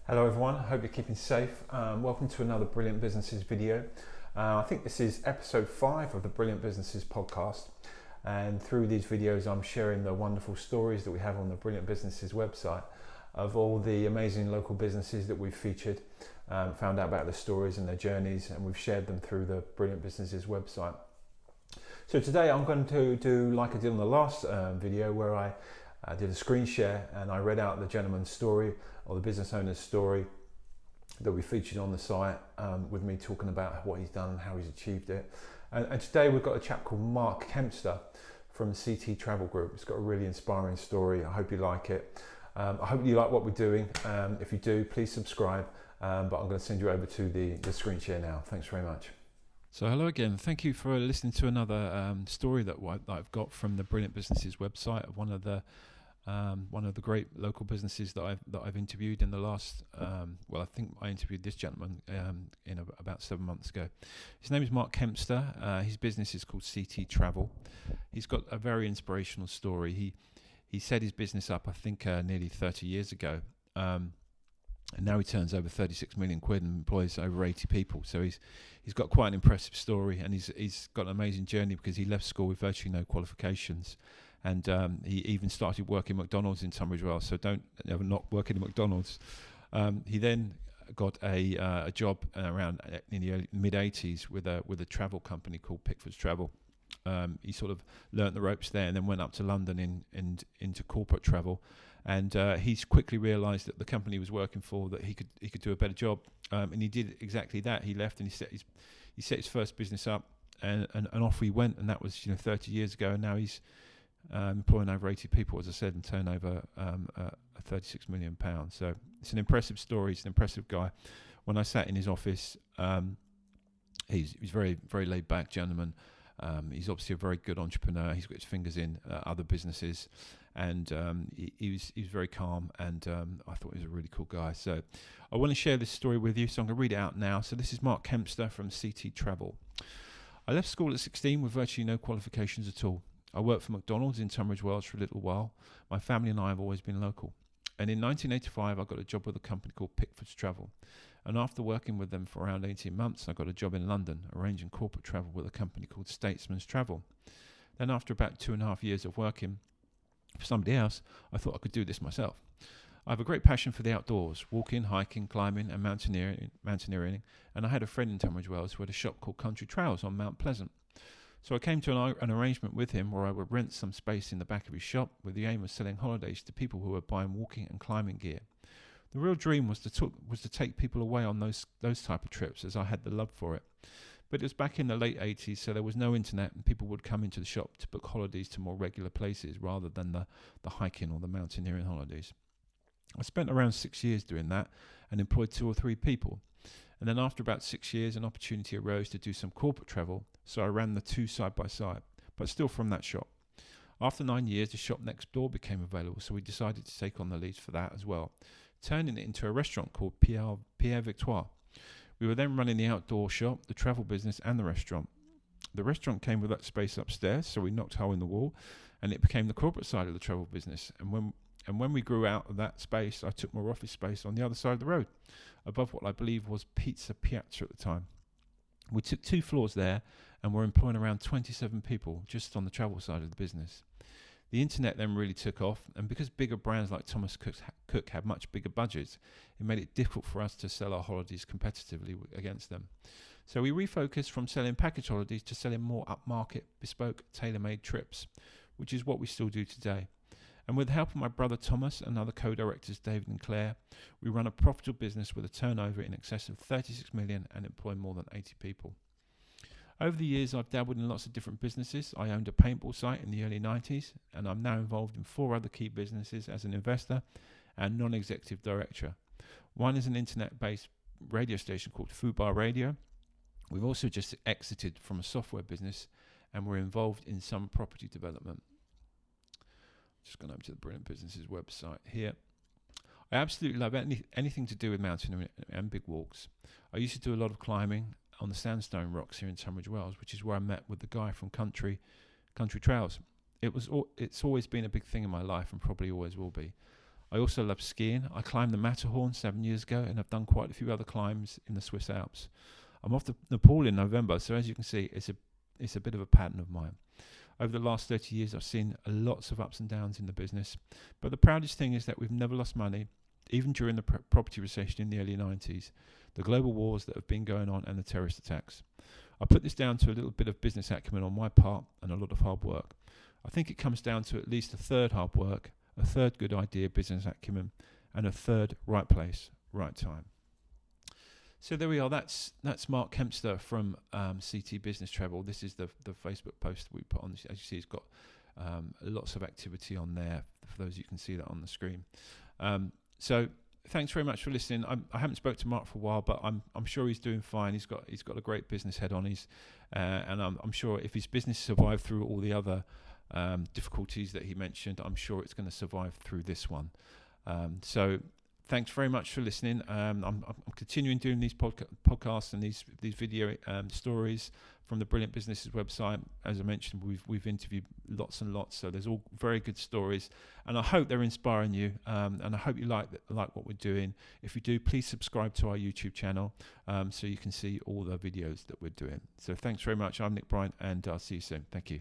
Hello everyone, hope you're keeping safe. Welcome to another Brilliant Businesses video. I think this is episode 5 of the Brilliant Businesses podcast, and through these videos I'm sharing the wonderful stories that we have on the Brilliant Businesses website of all the amazing local businesses that we've featured, found out about their stories and their journeys, and we've shared them through the Brilliant Businesses website. So today I'm going to do like I did on the last video, where I did a screen share and I read out the gentleman's story, or the business owner's story that we featured on the site, with me talking about what he's done and how he's achieved it. And today we've got a chap called Mark Kempster from CT Travel Group. It's got a really inspiring story. I hope you like it. I hope you like what we're doing. If you do, please subscribe. But I'm going to send you over to the screen share now. Thanks very much. So hello again. Thank you for listening to another story that I've got from the Brilliant Businesses website of one of the great local businesses that I've interviewed in the last. I think I interviewed this gentleman about 7 months ago. His name is Mark Kempster. His business is called CT Travel. He's got a very inspirational story. He set his business up, I think, nearly 30 years ago. And now he turns over 36 million quid and employs over 80 people. So he's got quite an impressive story, and he's got an amazing journey because he left school with virtually no qualifications, and he even started working at McDonald's in Tunbridge Wells. So don't ever not working at McDonald's. He then got a job around in the mid 80s with a travel company called Pickford's Travel. He sort of learnt the ropes there, and then went up to London into corporate travel. And he's quickly realised that the company he was working for, that he could do a better job, and he did exactly that. He left and he set his first business up, and off he went. And that was 30 years ago. And now he's employing over 80 people, as I said, and turnover £36 million. So it's an impressive story. He's an impressive guy. When I sat in his office, he's very, very laid back gentleman. He's obviously a very good entrepreneur. He's got his fingers in other businesses, and he was very calm, and I thought he was a really cool guy. So I want to share this story with you, so I'm going to read it out now. So this is Mark Kempster from CT Travel. I left school at 16 with virtually no qualifications at all. I worked for McDonald's in Tunbridge Wells for a little while. My family and I have always been local. And in 1985, I got a job with a company called Pickford's Travel. And after working with them for around 18 months, I got a job in London, arranging corporate travel with a company called Statesman's Travel. Then after about 2.5 years of working for somebody else, I thought I could do this myself. I have a great passion for the outdoors, walking, hiking, climbing and mountaineering, and I had a friend in Tunbridge Wells who had a shop called Country Trails on Mount Pleasant. So I came to an arrangement with him where I would rent some space in the back of his shop with the aim of selling holidays to people who were buying walking and climbing gear. The real dream was to take people away on those type of trips, as I had the love for it. But it was back in the late 80s, so there was no internet, and people would come into the shop to book holidays to more regular places rather than the hiking or the mountaineering holidays. I spent around 6 years doing that and employed 2 or 3 people. And then after about 6 years, an opportunity arose to do some corporate travel, so I ran the 2 side by side, but still from that shop. After 9 years, the shop next door became available, so we decided to take on the lead for that as well, turning it into a restaurant called Pierre Victoire. We were then running the outdoor shop, the travel business and the restaurant. The restaurant came with that space upstairs, so we knocked a hole in the wall, and it became the corporate side of the travel business. And when we grew out of that space, I took more office space on the other side of the road, above what I believe was Pizza Piazza at the time. We took 2 floors there, and were employing around 27 people just on the travel side of the business. The internet then really took off, and because bigger brands like Thomas Cook had much bigger budgets, it made it difficult for us to sell our holidays competitively against them. So we refocused from selling package holidays to selling more upmarket, bespoke, tailor-made trips, which is what we still do today. And with the help of my brother Thomas and other co-directors David and Claire, we run a profitable business with a turnover in excess of 36 million and employ more than 80 people. Over the years, I've dabbled in lots of different businesses. I owned a paintball site in the early 90s, and I'm now involved in 4 other key businesses as an investor and non-executive director. One is an internet-based radio station called Fubar Radio. We've also just exited from a software business, and we're involved in some property development. Just going over to the Brilliant Businesses website here. I absolutely love anything to do with mountain and big walks. I used to do a lot of climbing on the sandstone rocks here in Tunbridge Wells, which is where I met with the guy from Country Trails. It's always been a big thing in my life, and probably always will be. I also love skiing. I climbed the Matterhorn 7 years ago, and I've done quite a few other climbs in the Swiss Alps. I'm off to Nepal in November, so as you can see, it's a bit of a pattern of mine. Over the last 30 years, I've seen lots of ups and downs in the business, but the proudest thing is that we've never lost money, even during the property recession in the early 90s, the global wars that have been going on, and the terrorist attacks. I put this down to a little bit of business acumen on my part and a lot of hard work. I think it comes down to at least a third hard work, a third good idea, business acumen, and a third right place, right time. So there we are. That's Mark Kempster from CT Business Travel. This is the Facebook post we put on. As you see, it's got lots of activity on there. For those, you can see that on the screen. So thanks very much for listening. I haven't spoke to Mark for a while, but I'm sure he's doing fine. He's got a great business head on. And I'm sure if his business survived through all the other difficulties that he mentioned, I'm sure it's going to survive through this one. So thanks very much for listening. I'm continuing doing these podcasts and these video stories from the Brilliant Businesses website. As I mentioned, we've interviewed lots and lots, so there's all very good stories, and I hope they're inspiring you. And I hope you like what we're doing. If you do, please subscribe to our YouTube channel so you can see all the videos that we're doing. So thanks very much. I'm Nick Bryant, and I'll see you soon. Thank you.